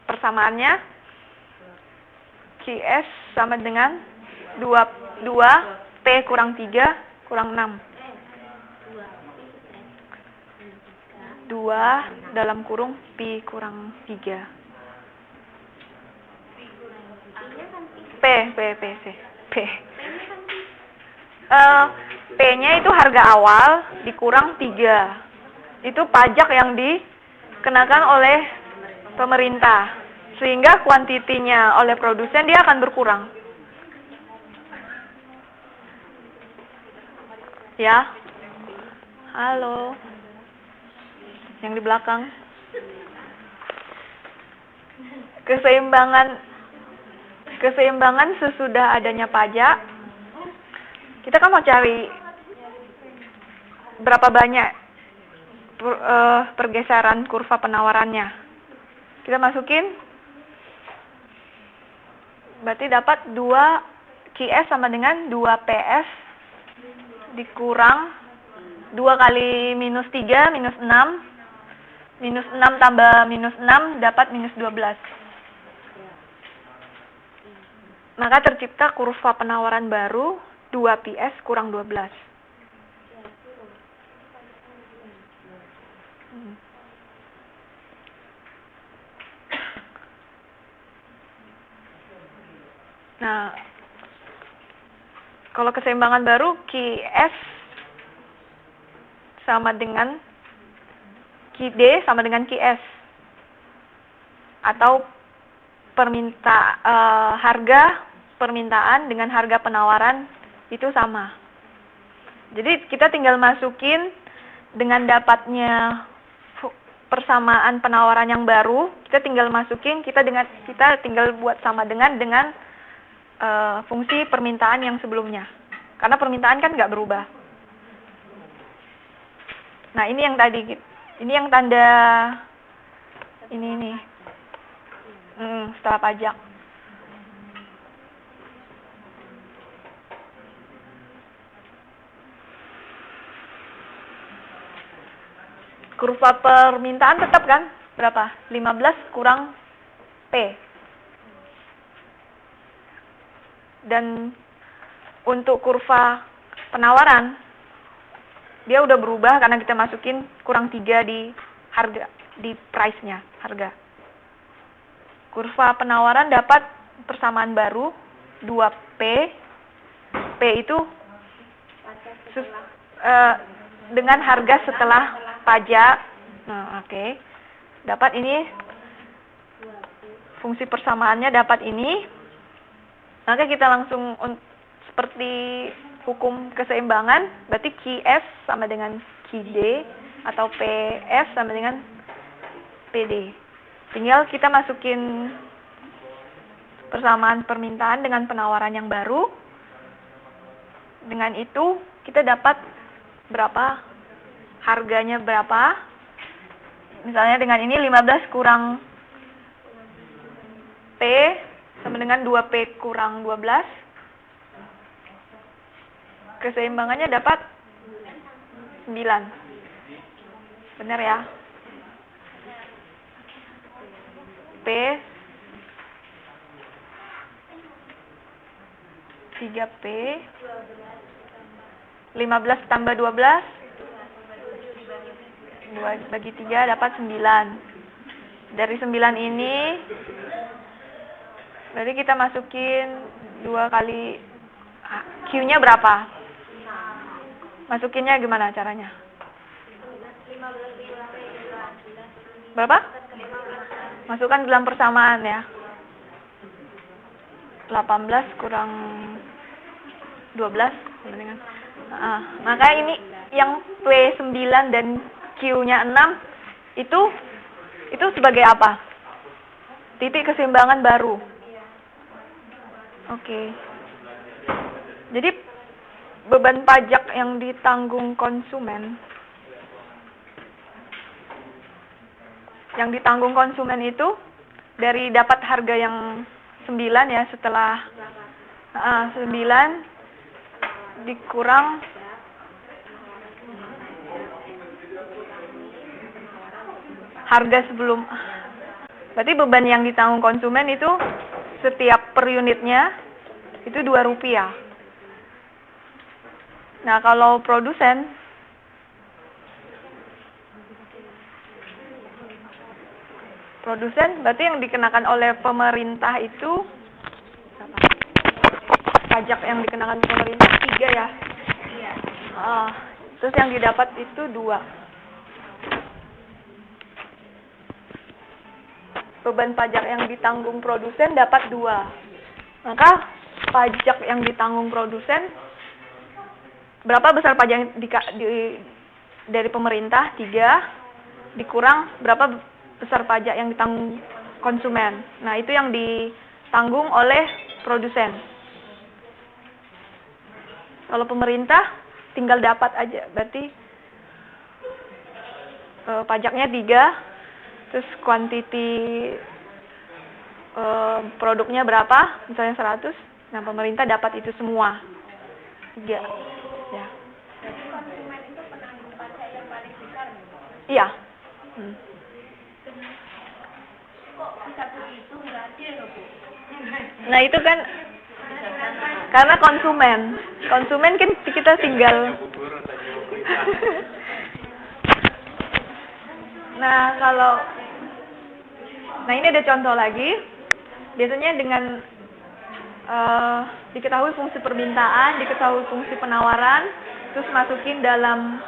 Persamaannya QS sama dengan 2 P kurang 3 kurang 6. 2 dalam kurung Pi kurang 3. P-nya itu harga awal dikurang 3. Itu pajak yang dikenakan oleh pemerintah. Sehingga kuantitinya oleh produsen dia akan berkurang. Ya. Halo. Yang di belakang. Keseimbangan sesudah adanya pajak. Kita kan mau cari berapa banyak pergeseran kurva penawarannya. Kita masukin, berarti dapat 2 QS sama dengan 2 PS dikurang 2 kali minus 3, minus 6. Minus 6 tambah minus 6 dapat minus 12. Maka tercipta kurva penawaran baru 2 PS kurang 12. Nah, kalau keseimbangan baru QS sama dengan QD sama dengan QS. Atau harga permintaan dengan harga penawaran itu sama. Jadi kita tinggal masukin dengan dapatnya persamaan penawaran yang baru, kita tinggal masukin, kita tinggal buat sama dengan fungsi permintaan yang sebelumnya. Karena permintaan kan nggak berubah. Nah, ini yang tadi, ini yang tanda ini. Setelah pajak. Kurva permintaan tetap kan? Berapa? 15 kurang P. Dan untuk kurva penawaran, dia udah berubah karena kita masukin kurang 3 di harga, di price-nya, harga. Kurva penawaran dapat persamaan baru 2P. P itu dengan harga setelah pajak. Nah, oke. Dapat ini, fungsi persamaannya dapat ini. Maka kita langsung seperti hukum keseimbangan, berarti QS sama dengan QD atau PS sama dengan PD. Tinggal kita masukin persamaan permintaan dengan penawaran yang baru. Dengan itu kita dapat berapa, harganya berapa. Misalnya dengan ini 15 kurang P sama dengan 2P kurang 12. Keseimbangannya dapat 9. Benar ya? P 3P 15 tambah 12 2 bagi 3 dapat 9. Dari 9 ini berarti kita masukin 2 kali Q-nya berapa? Masukinnya gimana caranya? Berapa? Masukkan dalam persamaan ya. 18 kurang 12 dengan. Maka ini yang P9 dan Q-nya 6 itu sebagai apa? Titik keseimbangan baru. Oke. Jadi beban pajak yang ditanggung konsumen itu dari dapat harga yang 9 ya, setelah 9 dikurang harga sebelum Berarti beban yang ditanggung konsumen itu setiap per unitnya itu Rp2. Nah, kalau produsen berarti yang dikenakan oleh pemerintah itu pajak yang dikenakan pemerintah 3 ya. Terus yang didapat itu 2. Beban pajak yang ditanggung produsen dapat 2. Maka pajak yang ditanggung produsen, berapa besar pajak yang dari pemerintah? 3. Dikurang berapa besar pajak yang ditanggung konsumen. Nah, itu yang ditanggung oleh produsen. Kalau pemerintah tinggal dapat aja, berarti pajaknya 3. Terus kuantiti produknya berapa, misalnya 100, nah pemerintah dapat itu semua. 3. Ya. Jadi konsumen itu penanggung pajak yang paling besar. Iya. Kok bisa begitu berarti loh, Bu? Nah, itu kan karena konsumen kan kita tinggal. Nah, ini ada contoh lagi. Biasanya dengan diketahui fungsi permintaan, diketahui fungsi penawaran, terus masukin dalam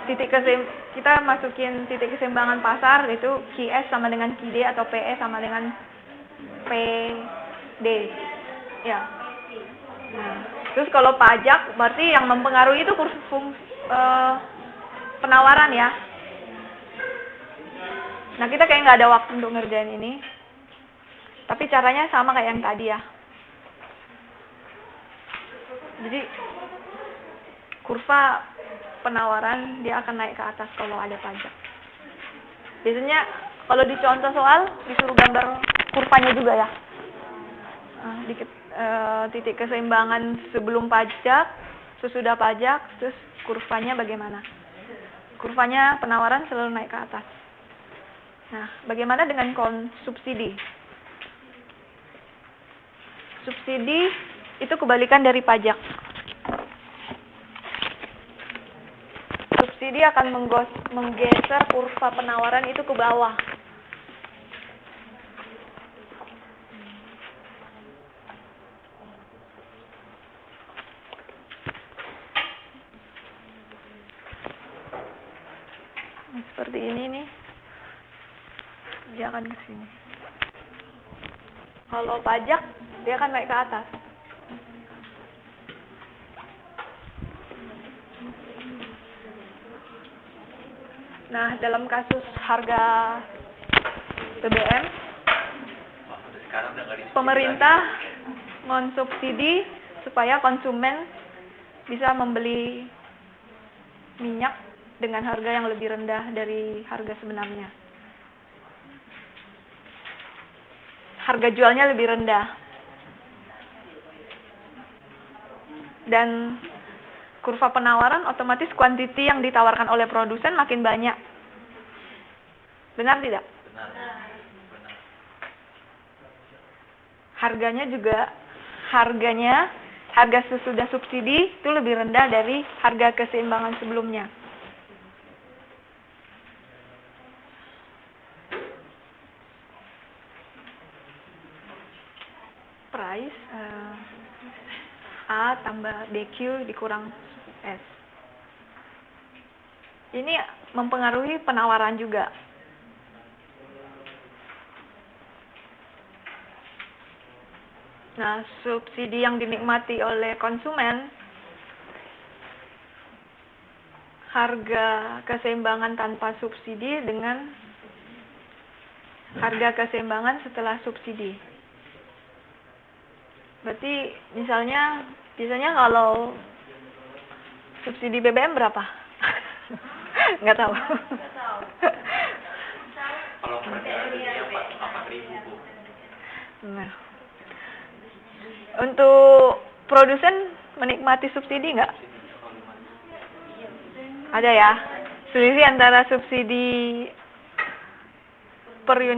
kita masukin titik keseimbangan pasar, itu QS sama dengan QD atau PE sama dengan PD. Ya. Nah, terus kalau pajak berarti yang mempengaruhi itu penawaran ya. Nah, kita kayak nggak ada waktu untuk ngerjain ini. Tapi caranya sama kayak yang tadi ya. Jadi, kurva penawaran dia akan naik ke atas kalau ada pajak. Biasanya kalau di contoh soal disuruh gambar kurvanya juga ya. Titik keseimbangan sebelum pajak, sesudah pajak, terus kurvanya bagaimana. Kurvanya penawaran selalu naik ke atas. Nah, bagaimana dengan subsidi? Subsidi itu kebalikan dari pajak. Subsidi akan menggeser kurva penawaran itu ke bawah. Seperti ini nih. Dia akan ke sini. Kalau pajak, dia akan naik ke atas. Nah, dalam kasus harga BBM, pemerintah mensubsidi supaya konsumen bisa membeli minyak dengan harga yang lebih rendah dari harga sebenarnya. Harga jualnya lebih rendah. Dan kurva penawaran otomatis kuantiti yang ditawarkan oleh produsen makin banyak. Benar tidak? Benar. Harga sesudah subsidi itu lebih rendah dari harga keseimbangan sebelumnya. Price A tambah BQ dikurang S. Ini mempengaruhi penawaran juga. Nah, subsidi yang dinikmati oleh konsumen, harga keseimbangan tanpa subsidi dengan harga keseimbangan setelah subsidi. Berarti biasanya kalau subsidi BBM berapa? Nggak tahu. Kalau perbedaannya 4.000, Bu. Nah. Untuk produsen menikmati subsidi nggak? Ada ya. Selisih antara subsidi per unit